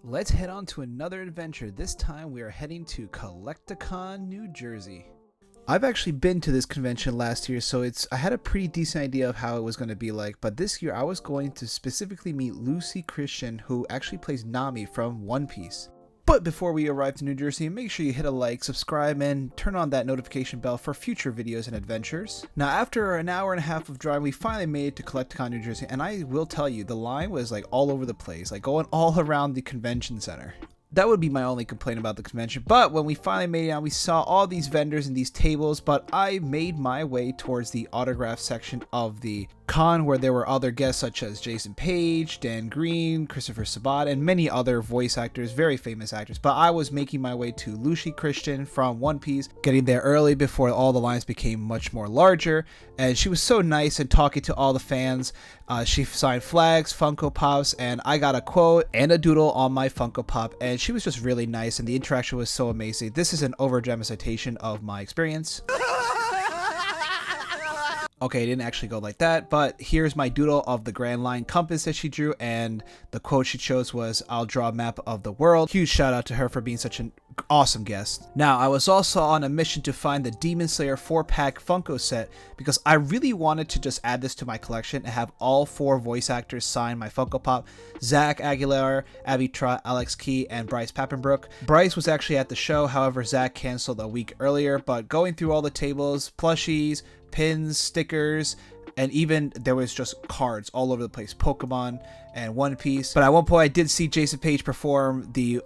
Let's head on to another adventure. This time we are heading to Collecticon, New Jersey. I've actually been to this convention last year, so I had a pretty decent idea of how it was going to be like, but this year I was going to specifically meet Luci Christian, who actually plays Nami from One Piece. But before we arrive to New Jersey, make sure you hit a like, subscribe, and turn on that notification bell for future videos and adventures. Now, after an hour and a half of driving, we finally made it to Collecticon, New Jersey, and I will tell you, the line was like all over the place, like going all around the convention center. That would be my only complaint about the convention, but when we finally made it out, we saw all these vendors and these tables, but I made my way towards the autograph section of the con, where there were other guests such as Jason Page, Dan Green, Christopher Sabat, and many other voice actors, very famous actors. But I was making my way to Luci Christian from One Piece, getting there early before all the lines became much more larger, and she was so nice and talking to all the fans. She signed flags, Funko Pops, and I got a quote and a doodle on my Funko Pop, and she was just really nice, and the interaction was so amazing. This is an over-dramatization of my experience. Okay, it didn't actually go like that, but here's my doodle of the Grand Line compass that she drew, and the quote she chose was, "I'll draw a map of the world." Huge shout out to her for being such an awesome guest. Now, I was also on a mission to find the Demon Slayer 4-pack Funko set, because I really wanted to just add this to my collection and have all 4 voice actors sign my Funko Pop: Zach Aguilar, Abby Trott, Alex Key, and Bryce Pappenbrook. Bryce was actually at the show, however, Zach canceled a week earlier, but going through all the tables, plushies, pins, stickers, and even there was just cards all over the place, Pokemon and One Piece. But at one point I did see Jason Page perform the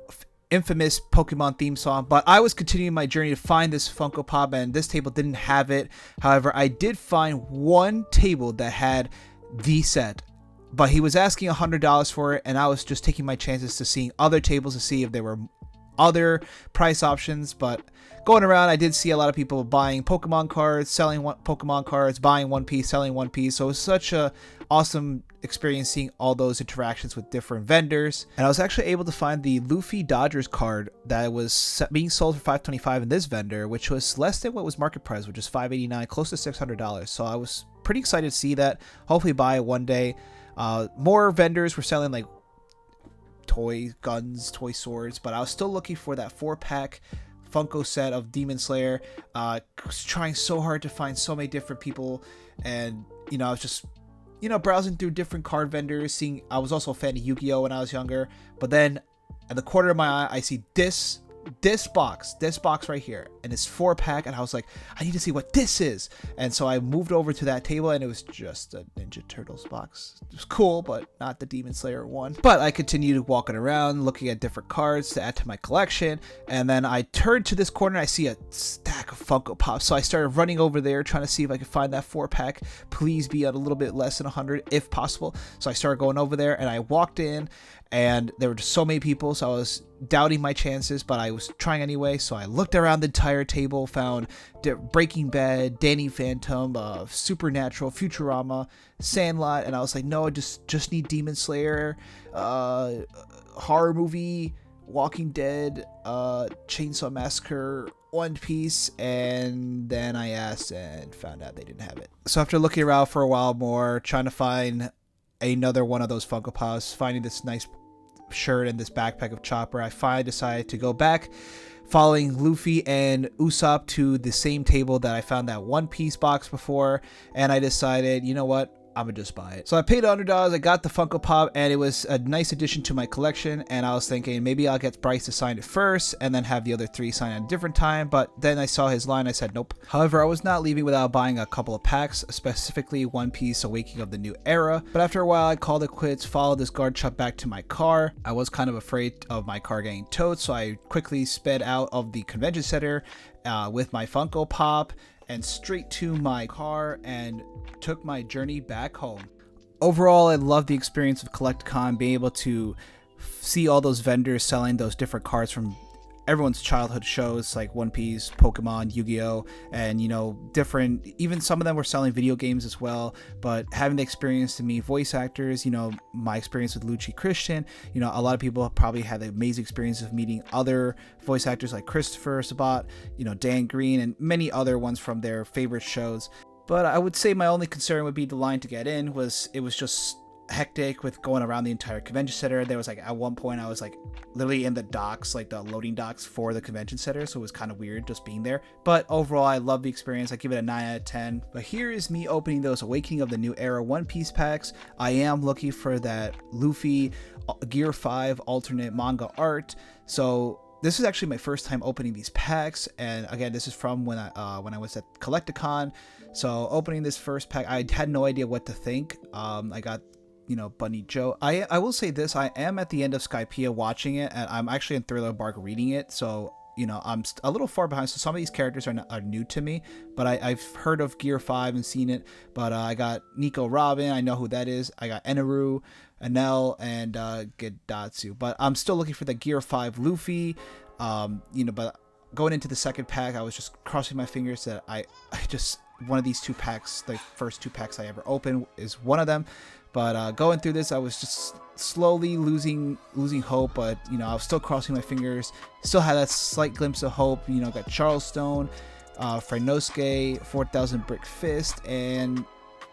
infamous Pokemon theme song, but I was continuing my journey to find this Funko Pop, and this table didn't have it. However, I did find one table that had the set, but he was asking $100 for it, and I was just taking my chances to seeing other tables to see if there were other price options. But going around, I did see a lot of people buying Pokemon cards, selling Pokemon cards, buying One Piece, selling One Piece. So it was such a awesome experience seeing all those interactions with different vendors. And I was actually able to find the Luffy Dodgers card that was being sold for $525 in this vendor, which was less than what was market price, which is $589, close to $600. So I was pretty excited to see that. Hopefully buy it one day. More vendors were selling like toy guns, toy swords, but I was still looking for that 4-pack Funko set of Demon Slayer. I was trying so hard to find so many different people, and I was just browsing through different card vendors, seeing. I was also a fan of Yu-Gi-Oh when I was younger, but then at the corner of my eye I see this box right here, and it's 4-pack, and I was like, I need to see what this is. And so I moved over to that table, and it was just a Ninja Turtles box. It was cool, but not the Demon Slayer one. But I continued walking around looking at different cards to add to my collection, and then I turned to this corner and I see a stack of Funko Pops. So I started running over there trying to see if I could find that 4-pack. Please be at a little bit less than 100 if possible. So I started going over there, and I walked in, and there were just so many people, so I was doubting my chances, but I was trying anyway. So I looked around the entire table, found Breaking Bad, Danny Phantom, Supernatural, Futurama, Sandlot, and I was like, no, I just need Demon Slayer, horror movie, Walking Dead, Chainsaw Massacre, One Piece. And then I asked and found out they didn't have it. So after looking around for a while more, trying to find another one of those Funko Pops, finding this nice shirt and this backpack of Chopper, I finally decided to go back, following Luffy and Usopp to the same table that I found that One Piece box before, and I decided, you know what, I'm gonna just buy it. So I paid $100, I got the Funko Pop, and it was a nice addition to my collection, and I was thinking maybe I'll get Bryce to sign it first and then have the other 3 sign at a different time, but then I saw his line, I said nope. However, I was not leaving without buying a couple of packs, specifically One Piece Awakening of the New Era. But after a while, I called it quits, followed this guard truck back to my car. I was kind of afraid of my car getting towed, so I quickly sped out of the convention center with my Funko Pop and straight to my car and took my journey back home. Overall, I loved the experience of Collecticon, being able to see all those vendors selling those different cards from everyone's childhood shows like One Piece, Pokemon, Yu-Gi-Oh, and different, even some of them were selling video games as well. But having the experience to meet voice actors, my experience with Luci Christian, a lot of people probably had the amazing experience of meeting other voice actors like Christopher Sabat, Dan Green, and many other ones from their favorite shows. But I would say my only concern would be the line to get in. It was just hectic with going around the entire convention center. There was like at one point I was like literally in the docks, like the loading docks for the convention center, so it was kind of weird just being there. But overall, I love the experience. I give it a 9 out of 10. But here is me opening those Awakening of the New Era One Piece packs. I am looking for that Luffy Gear 5 alternate manga art, so this is actually my first time opening these packs, and again, this is from when I was at Collecticon. So opening this first pack, I had no idea what to think. I got, you know, Bunny Joe. I will say this, I am at the end of Skypiea watching it, and I'm actually in Thriller Bark reading it, so you know, I'm a little far behind, so some of these characters are new to me, but I've heard of Gear 5 and seen it. But I got Nico Robin, I know who that is. I got Eneru, Enel, and Gedatsu. But I'm still looking for the Gear 5 Luffy. You know, but going into the second pack, I was just crossing my fingers that I just, one of these two packs, the first two packs I ever opened, is one of them. But going through this, I was just slowly losing hope, but you know, I was still crossing my fingers, still had that slight glimpse of hope. You know, got Charleston, Frenosuke, 4,000 Brick Fist, and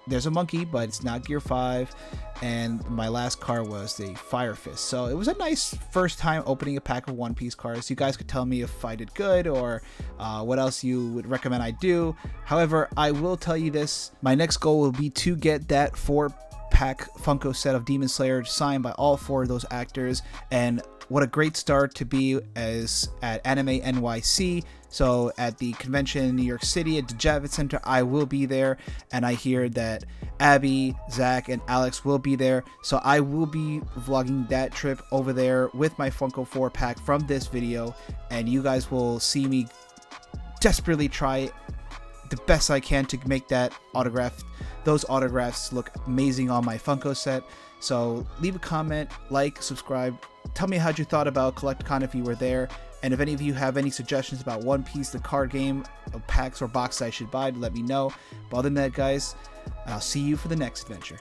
there's a monkey, but it's not Gear 5. And my last card was the Fire Fist. So it was a nice first time opening a pack of One Piece cards. You guys could tell me if I did good, or what else you would recommend I do. However, I will tell you this, my next goal will be to get that 4-pack Funko set of Demon Slayer signed by all 4 of those actors. And what a great start to be as at Anime NYC. So at the convention in New York City at the Javits Center, I will be there, and I hear that Abby, Zach, and Alex will be there. So I will be vlogging that trip over there with my Funko 4-pack from this video, and you guys will see me desperately try the best I can to make those autographs look amazing on my Funko set. So leave a comment, like, subscribe, tell me how you thought about Collecticon if you were there, and if any of you have any suggestions about One Piece, the card game, packs or boxes I should buy, let me know. But other than that, guys, I'll see you for the next adventure.